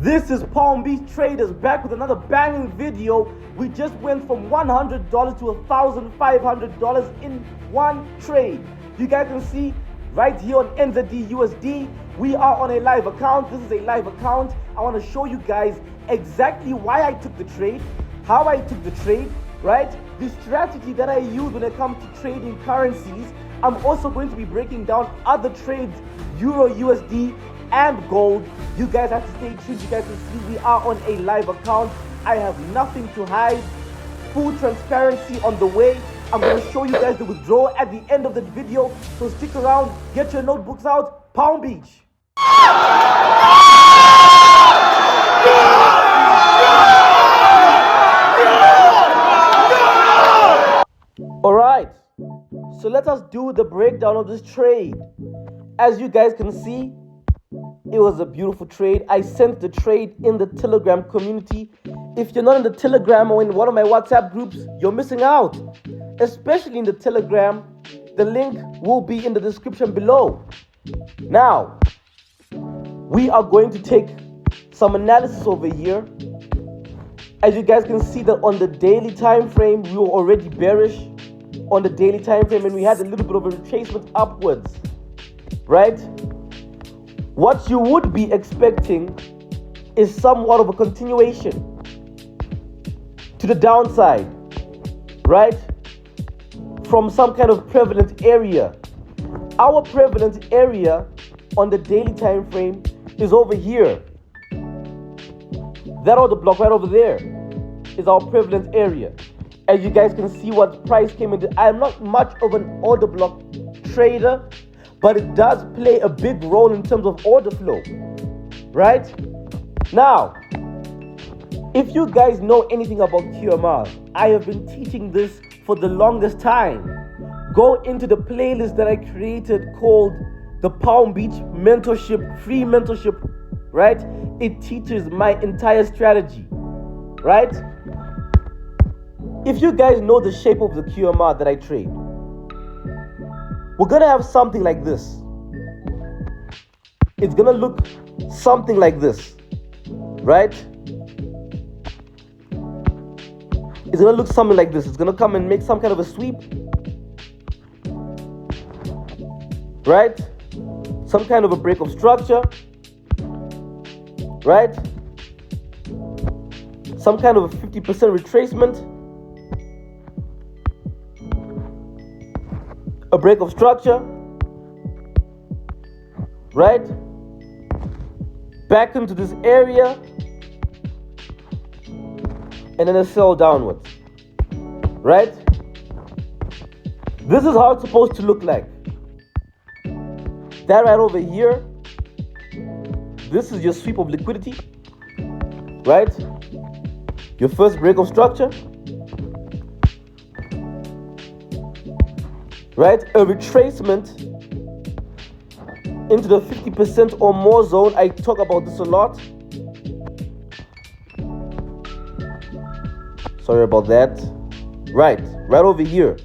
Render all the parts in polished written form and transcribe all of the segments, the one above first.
This is Palm Beach Traders back with another banging video. We just went from $100 to $1,500 in one trade. You guys can see right here on NZDUSD, we are on a live account. This is a live account. I want to show you guys exactly why I took the trade, how I took the trade, right? The strategy that I use when it comes to trading currencies. I'm also going to be breaking down other trades, EURUSD and gold. You guys have to stay tuned. You guys can see we are on a live account. I have nothing to hide. Full transparency on the way. I'm going to show you guys the withdrawal at the end of the video. So stick around, get your notebooks out. Palm Beach. All right, so let us do the breakdown of this trade. As you guys can see, it was a beautiful trade. I sent the trade in the Telegram community. If you're not in the Telegram or in one of my WhatsApp groups, you're missing out. Especially in the Telegram, the link will be in the description below. Now, we are going to take some analysis over here. As you guys can see that on the daily time frame, we were already bearish on the daily time frame, and we had a little bit of a retracement upwards, right? What you would be expecting is somewhat of a continuation to the downside, right? From some kind of prevalent area. Our prevalent area on the daily time frame is over here. That other block right over there is our prevalent area. As you guys can see what price came into. I'm not much of an order block trader, but it does play a big role in terms of order flow, right? Now, if you guys know anything about QMR, I have been teaching this for the longest time. Go into the playlist that I created called the Palm Beach Mentorship, free mentorship, right? It teaches my entire strategy, right? If you guys know the shape of the QMR that I trade, we're gonna have something like this. It's gonna look something like this, right? It's gonna look something like this. It's gonna come and make some kind of a sweep, right? Some kind of a break of structure, right? Some kind of a 50% retracement, a break of structure, right? Back into this area, and then a sell downwards, right? This is how it's supposed to look like. That right over here, this is your sweep of liquidity, right? Your first break of structure, right? A retracement into the 50% or more zone. I talk about this a lot. Sorry about that. Right over here.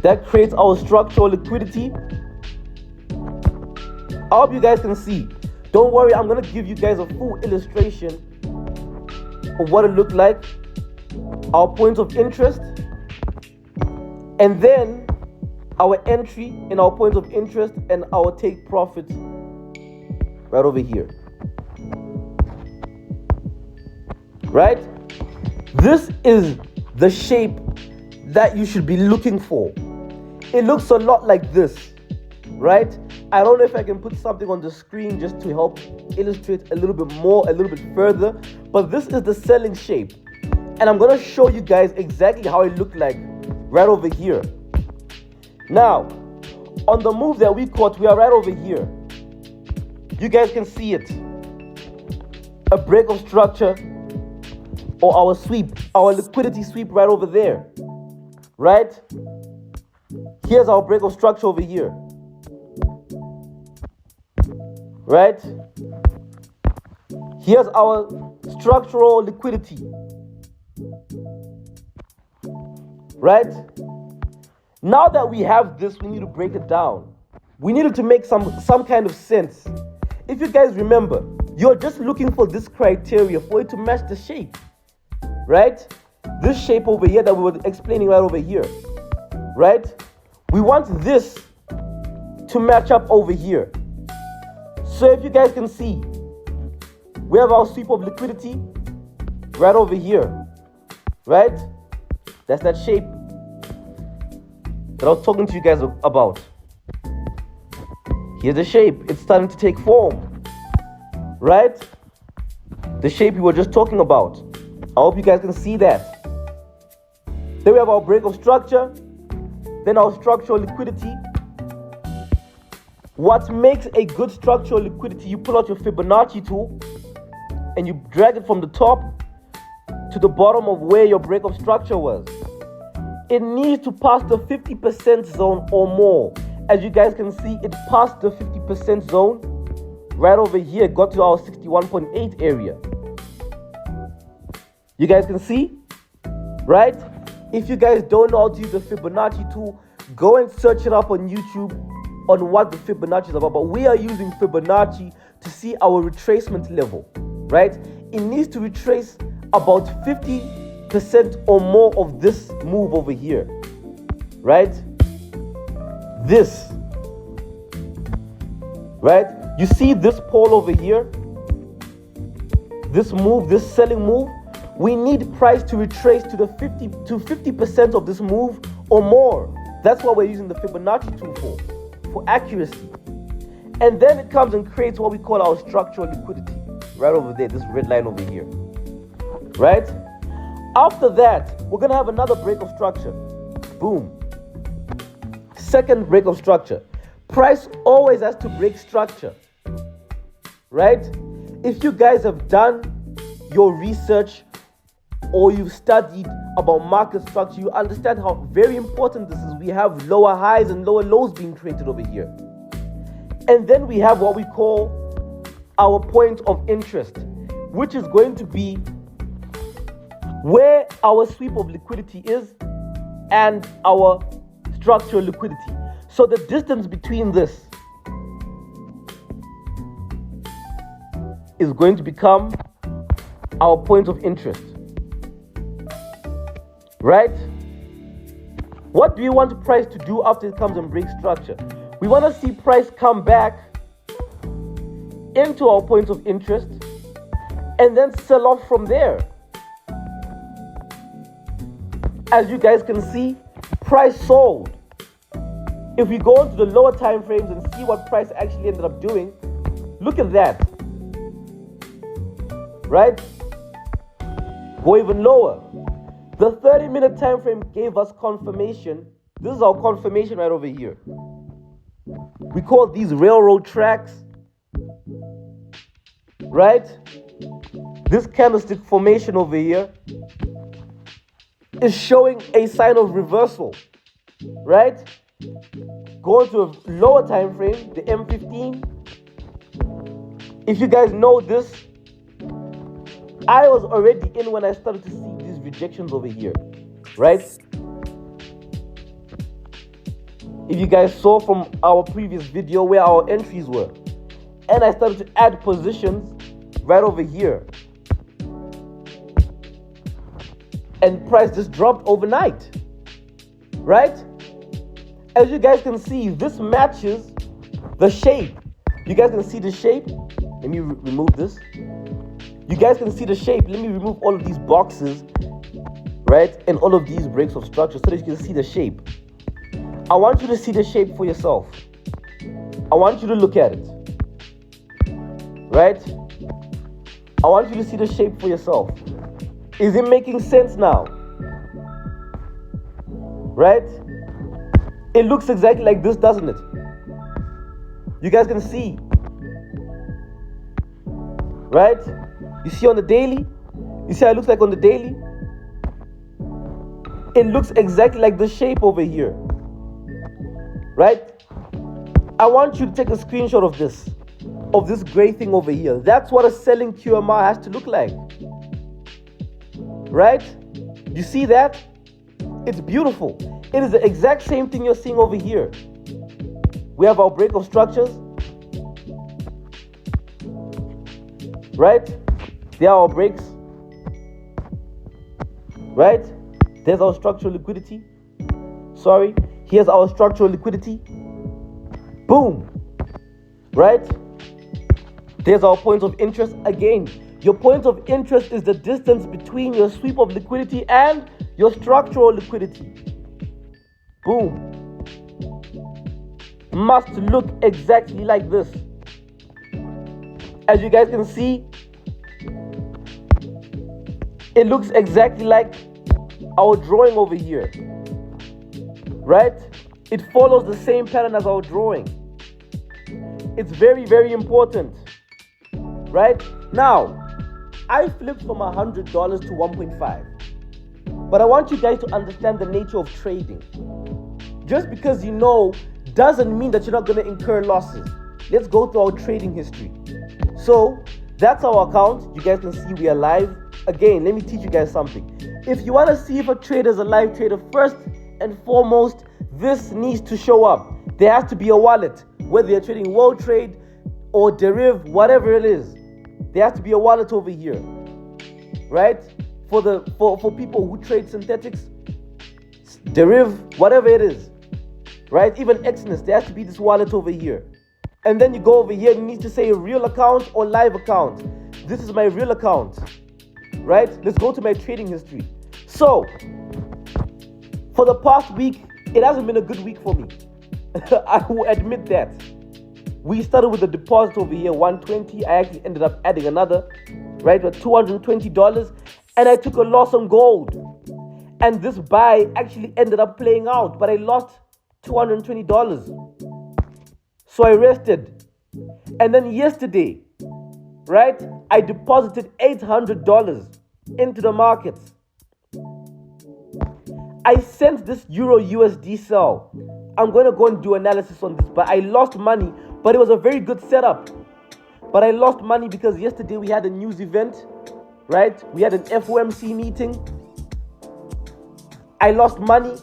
That creates our structural liquidity. I hope you guys can see. Don't worry, I'm gonna give you guys a full illustration of what it looked like, our points of interest, and then our entry and our points of interest and our take profit right over here. Right? This is the shape that you should be looking for. It looks a lot like this, right? I don't know if I can put something on the screen just to help illustrate a little bit more, a little bit further, but this is the selling shape. And I'm gonna show you guys exactly how it looked like right over here. Now, on the move that we caught, we are right over here. You guys can see it. A break of structure, or our sweep, our liquidity sweep right over there, right? Here's our break of structure over here, right? Here's our structural liquidity, right? Now that we have this, we need to break it down. We needed to make some kind of sense. if you guys remember, you're just looking for this criteria for it to match the shape, right? This shape over here that we were explaining right over here, right? We want this to match up over here. So if you guys can see, we have our sweep of liquidity right over here, right? That's that shape that I was talking to you guys about. Here's the shape. It's starting to take form, right? The shape we were just talking about. I hope you guys can see that. Then we have our break of structure, then our structural liquidity. What makes a good structural liquidity? You pull out your Fibonacci tool and you drag it from the top to the bottom of where your break of structure was. It needs to pass the 50% zone or more. As you guys can see, it passed the 50% zone right over here, got to our 61.8 area. You guys can see, right? If you guys don't know how to use the Fibonacci tool, go and search it up on YouTube on what the Fibonacci is about. But we are using Fibonacci to see our retracement level, right? It needs to retrace about 50% or more of this move over here, right? This, right? You see this pole over here, this move, this selling move. We need price to retrace to the 50% of this move or more. That's what we're using the Fibonacci tool for accuracy. And then it comes and creates what we call our structural liquidity, right over there, this red line over here, right? After that, we're gonna have another break of structure. Boom. Second break of structure. Price always has to break structure, right? If you guys have done your research or you've studied about market structure, you understand how very important this is. We have lower highs and lower lows being created over here. And then we have what we call our point of interest, which is going to be where our sweep of liquidity is and our structural liquidity. So the distance between this is going to become our point of interest, right? What do you want the price to do after it comes and breaks structure? We want to see price come back into our point of interest and then sell off from there. As you guys can see, price sold. If we go into the lower time frames and see what price actually ended up doing, look at that, right? Go even lower. The 30-minute time frame gave us confirmation. This is our confirmation right over here. We call these railroad tracks, right? This candlestick formation over here is showing a sign of reversal, right? Go to a lower time frame, the M15. If you guys know this, I was already in when I started to see these rejections over here, right? If you guys saw from our previous video where our entries were, and I started to add positions right over here, and price just dropped overnight, right? As you guys can see, this matches the shape. You guys can see the shape. Let me remove this. You guys can see the shape. Let me remove all of these boxes, right? And all of these breaks of structure so that you can see the shape. I want you to see the shape for yourself. I want you to look at it, right? I want you to see the shape for yourself. Is it making sense now? Right? It looks exactly like this, doesn't it? You guys can see, right? You see on the daily? You see how it looks like on the daily? It looks exactly like the shape over here, right? I want you to take a screenshot of this gray thing over here. That's what a selling QMR has to look like, right? You see that? It's beautiful. It is the exact same thing you're seeing over here. We have our break of structures. right? There are our breaks, right? There's our structural liquidity. Sorry, here's our structural liquidity. Boom, right? There's our point of interest. Again, your point of interest is the distance between your sweep of liquidity and your structural liquidity. Boom. Must look exactly like this. As you guys can see, it looks exactly like our drawing over here, right? It follows the same pattern as our drawing. It's very, very important, right? Now, I flipped from $100 to 1.5, but I want you guys to understand the nature of trading. Just because you know doesn't mean that you're not going to incur losses. Let's go through our trading history. So that's our account. You guys can see we are live. Again, let me teach you guys something. If you want to see if a trader is a live trader, first and foremost, this needs to show up. There has to be a wallet, whether you're trading Weltrade or Deriv, whatever it is. There has to be a wallet over here, right? For people who trade synthetics, Deriv, whatever it is, right? Even Exness, there has to be this wallet over here. And then you go over here, it needs to say real account or live account. This is my real account, right? Let's go to my trading history. So, for the past week, it hasn't been a good week for me. I will admit that. We started with a deposit over here, 120. I actually ended up adding another, right, with $220. And I took a loss on gold. And this buy actually ended up playing out, but I lost $220. So I rested. And then yesterday, right, I deposited $800 into the markets. I sent this EURUSD sell. I'm going to go and do analysis on this, but I lost money, but it was a very good setup. But I lost money because yesterday we had a news event, right? We had an FOMC meeting. I lost money.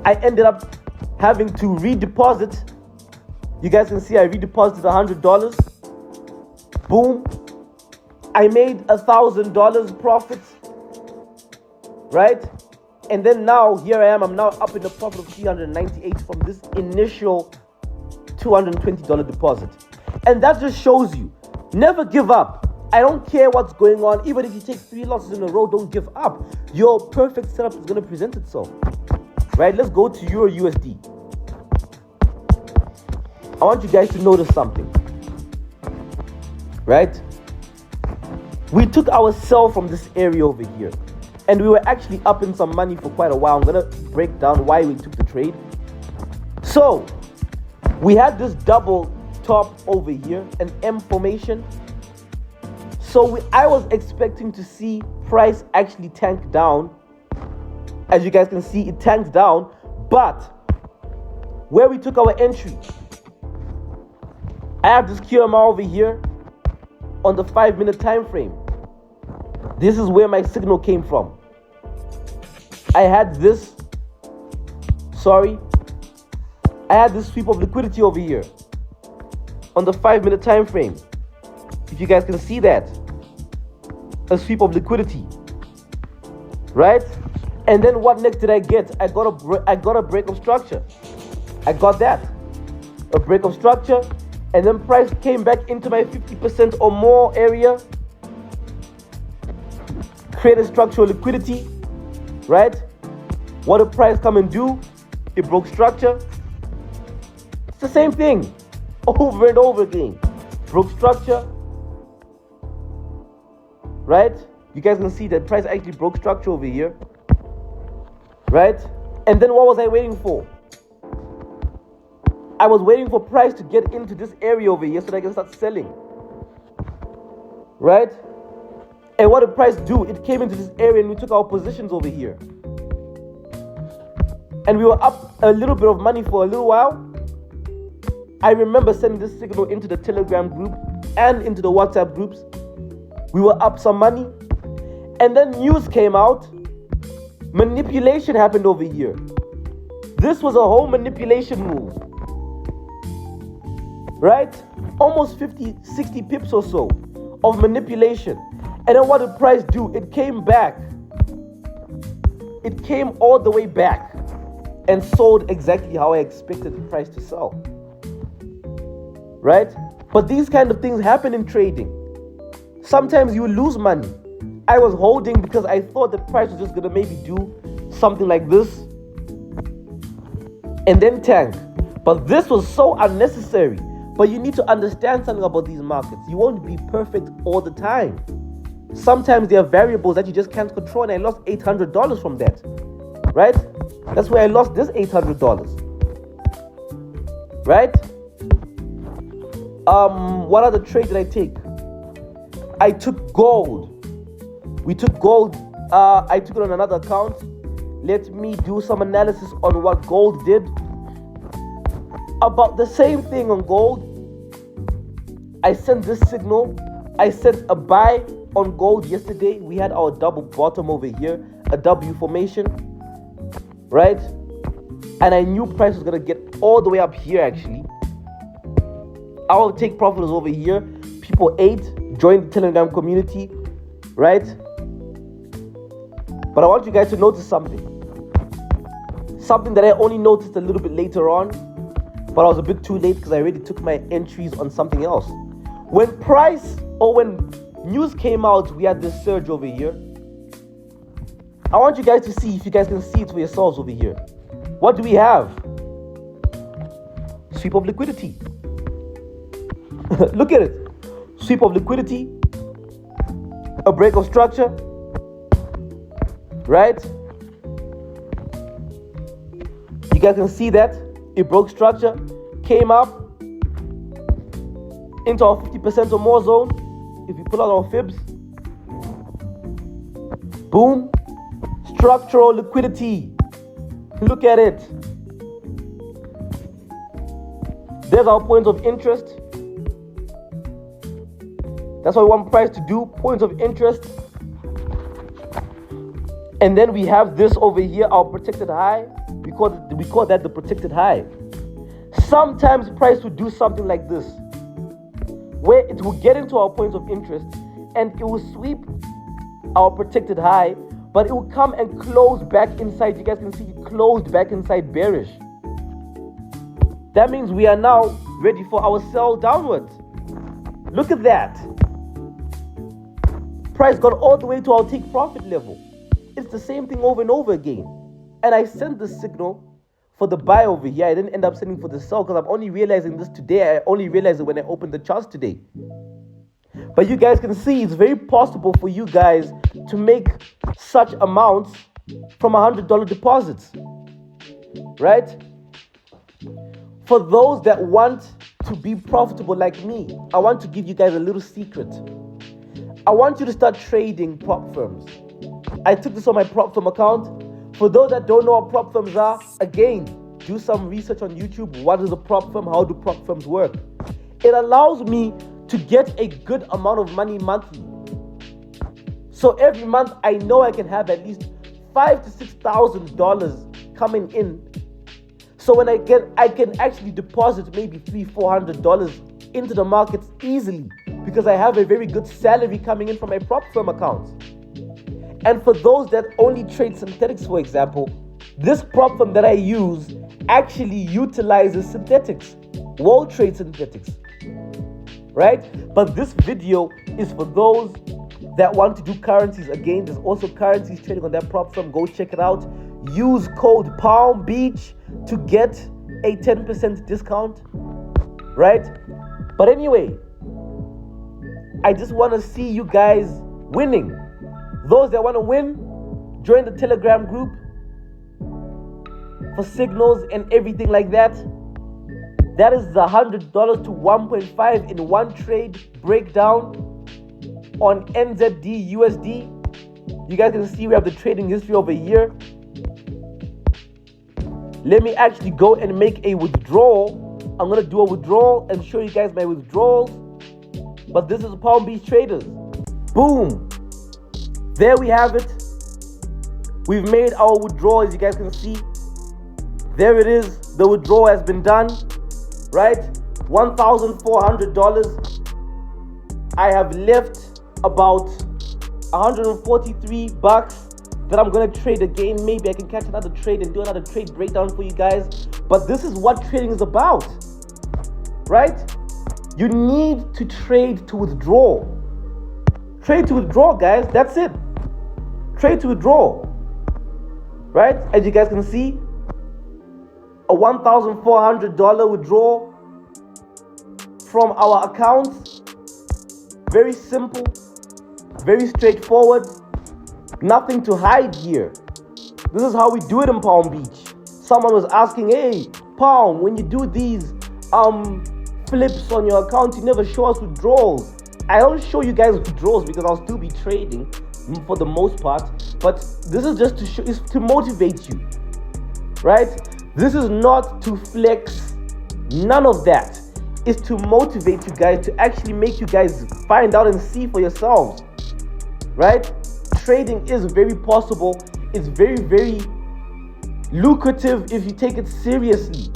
I ended up having to redeposit. You guys can see I redeposited $100. Boom. I made $1,000 profit, right? And then now here I am. I'm now up in the profit of $398 from this initial $220 deposit. And that just shows you, never give up. I don't care what's going on. Even if you take 3 losses in a row, don't give up. Your perfect setup is going to present itself, right? Let's go to EURUSD. I want you guys to notice something, right? We took our sell from this area over here, and we were actually up in some money for quite a while. I'm going to break down why we took the trade. So, we had this double top over here, an M formation. So, I was expecting to see price actually tank down. As you guys can see, it tanked down. But, where we took our entry, I have this QMR over here on the 5-minute time frame. This is where my signal came from. I had this sweep of liquidity over here on the 5-minute time frame. If you guys can see that, a sweep of liquidity, right? And then what next did I get? I got a break of structure. I got that, a break of structure. And then price came back into my 50% or more area, created structural liquidity, right? What did price come and do? It broke structure. It's the same thing over and over again. Broke structure, right? You guys can see that price actually broke structure over here, right? And then what was I waiting for? I was waiting for price to get into this area over here so that I can start selling, right? And what did price do? It came into this area and we took our positions over here. And we were up a little bit of money for a little while. I remember sending this signal into the Telegram group and into the WhatsApp groups. We were up some money. And then news came out. Manipulation happened over here. This was a whole manipulation move, right? Almost 50, 60 pips or so of manipulation. And then what did price do? It came back. It came all the way back and sold exactly how I expected the price to sell. Right? But these kind of things happen in trading. Sometimes you lose money. I was holding because I thought the price was just going to maybe do something like this and then tank. But this was so unnecessary. But you need to understand something about these markets. You won't be perfect all the time. Sometimes there are variables that you just can't control, and I lost $800 from that. Right? That's where I lost this $800. Right? What other trade did I take? I took gold. We took gold. I took it on another account. Let me do some analysis on what gold did. About the same thing on gold. I sent this signal. I sent a buy on gold yesterday. We had our double bottom over here, a W formation, right? And I knew price was gonna get all the way up here. Actually, our take profit was over here. People ate, joined the Telegram community, right? But I want you guys to notice something that I only noticed a little bit later on, but I was a bit too late because I already took my entries on something else. When news came out, we had this surge over here. I want you guys to see if you guys can see it for yourselves over here. What do we have? Sweep of liquidity. Look at it. Sweep of liquidity. A break of structure. Right? You guys can see that. It broke structure. Came up into our 50% or more zone. If we pull out our fibs, boom, structural liquidity. Look at it. There's our points of interest. That's what we want price to do, points of interest. And then we have this over here, our protected high. We call that the protected high. Sometimes price will do something like this, where it will get into our points of interest and it will sweep our protected high, but it will come and close back inside. You guys can see it closed back inside bearish. That means we are now ready for our sell downwards. Look at that. Price got all the way to our take profit level. It's the same thing over and over again. And I sent the signal for the buy over here. I didn't end up sending for the sell because I'm only realizing this today. I only realized it when I opened the charts today. But you guys can see it's very possible for you guys to make such amounts from $100 deposits, right? For those that want to be profitable like me, I want to give you guys a little secret. I want you to start trading prop firms. I took this on my prop firm account. For those that don't know what prop firms are, again, do some research on YouTube. What is a prop firm? How do prop firms work? It allows me to get a good amount of money monthly. So every month, I know I can have at least $5,000 to $6,000 coming in. So when I can actually deposit maybe $300, $400 into the markets easily because I have a very good salary coming in from my prop firm accounts. And for those that only trade synthetics, for example, this prop firm that I use actually utilizes synthetics, Weltrade synthetics, right? But this video is for those that want to do currencies. Again, there's also currencies trading on that prop firm. Go check it out. Use code Palm Beach to get a 10% discount, right? But anyway, I just want to see you guys winning. Those that want to win, join the Telegram group for signals and everything like that. That is the $100 to 1.5 in one trade breakdown on NZDUSD. You guys can see we have the trading history over here. Let me actually go and make a withdrawal. I'm going to do a withdrawal and show you guys my withdrawals. But this is Palm Beach Traders. Boom. There we have it. We've made our withdrawal, as you guys can see. There it is. The withdrawal has been done, right? $1,400. I have left about 143 bucks that I'm gonna trade again. Maybe I can catch another trade and do another trade breakdown for you guys. But this is what trading is about, right? You need to trade to withdraw. Trade to withdraw, guys. That's it. Trade to withdraw, right? As you guys can see, a $1,400 withdrawal from our account. Very simple, very straightforward. Nothing to hide here. This is how we do it in Palm Beach. Someone was asking, hey, Palm, when you do these flips on your account, you never show us withdrawals. I don't show you guys withdrawals because I'll still be trading for the most part. But this is just to show, is to motivate you, right? This is not to flex. None of that. It's to motivate you guys, to actually make you guys find out and see for yourselves, right? Trading is very possible. It's very, very lucrative if you take it seriously.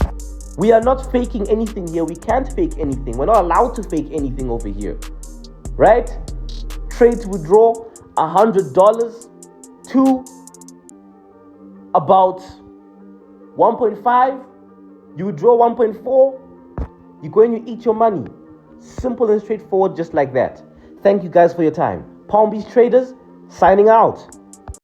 We are not faking anything here. We can't fake anything. We're not allowed to fake anything over here, right? Trade to withdraw $100 to about 1.5. You withdraw 1.4. You go and you eat your money. Simple and straightforward, just like that. Thank you guys for your time. Palm Beach Traders, signing out.